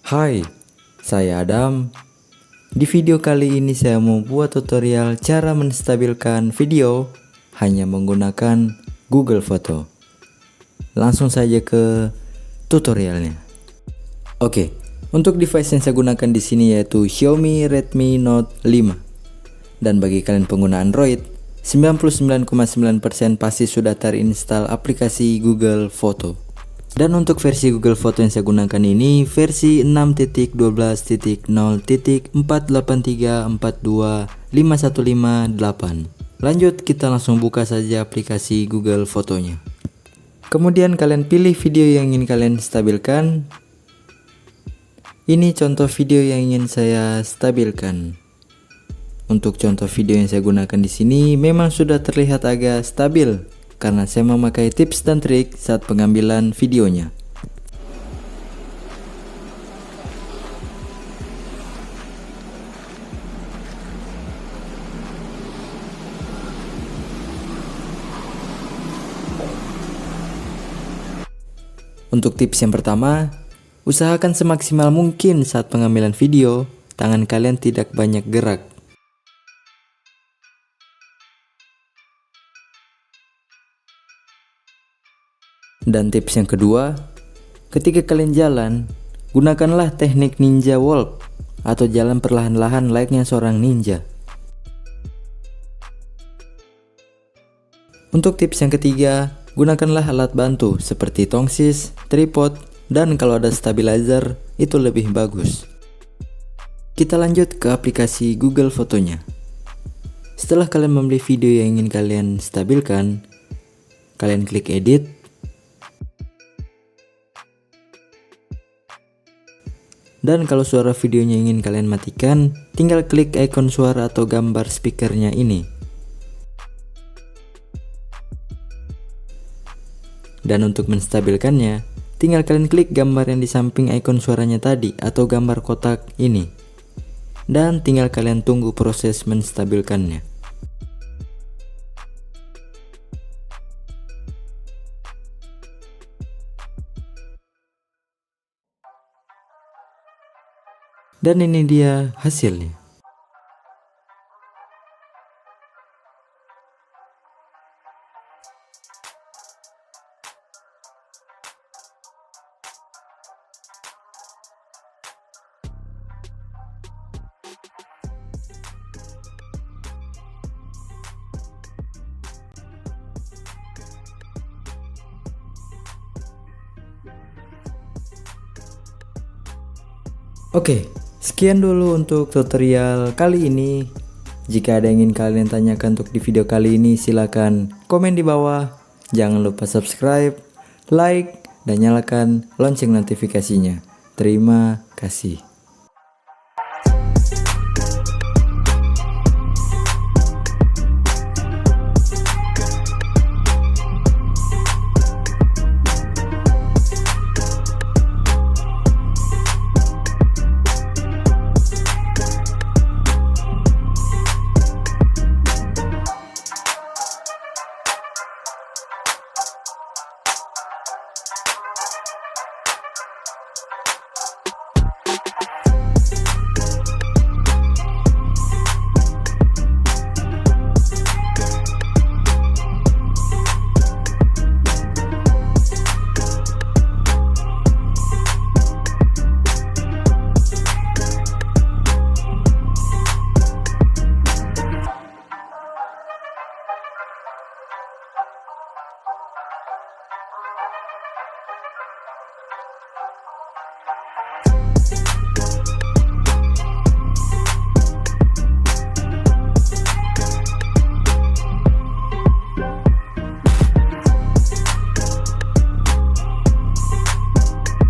Hai, saya Adam. Di video kali ini saya mau buat tutorial cara menstabilkan video hanya menggunakan Google Foto. Langsung saja ke tutorialnya. Oke, untuk device yang saya gunakan di sini yaitu Xiaomi Redmi Note 5. Dan bagi kalian pengguna Android, 99,9% pasti sudah terinstall aplikasi Google Foto. Dan untuk versi Google Foto yang saya gunakan ini versi 6.12.0.483425158. Lanjut, kita langsung buka saja aplikasi Google Fotonya. Kemudian kalian pilih video yang ingin kalian stabilkan. Ini contoh video yang ingin saya stabilkan. Untuk contoh video yang saya gunakan di sini memang sudah terlihat agak stabil karena saya memakai tips dan trik saat pengambilan videonya. Untuk tips yang pertama, usahakan semaksimal mungkin saat pengambilan video, tangan kalian tidak banyak gerak. Dan tips yang kedua, ketika kalian jalan, gunakanlah teknik ninja walk atau jalan perlahan-lahan layaknya seorang ninja. Untuk tips yang ketiga, gunakanlah alat bantu seperti tongsis, tripod, dan kalau ada stabilizer itu lebih bagus. Kita lanjut ke aplikasi Google Fotonya. Setelah kalian membeli video yang ingin kalian stabilkan, kalian klik edit. Dan kalau suara videonya ingin kalian matikan, tinggal klik ikon suara atau gambar speakernya ini. Dan untuk menstabilkannya, tinggal kalian klik gambar yang di samping ikon suaranya tadi atau gambar kotak ini. Dan tinggal kalian tunggu proses menstabilkannya. Dan ini dia hasilnya. Oke, sekian dulu untuk tutorial kali ini. Jika ada yang ingin kalian tanyakan untuk di video kali ini, silakan komen di bawah. Jangan lupa subscribe, like, dan nyalakan lonceng notifikasinya. Terima kasih.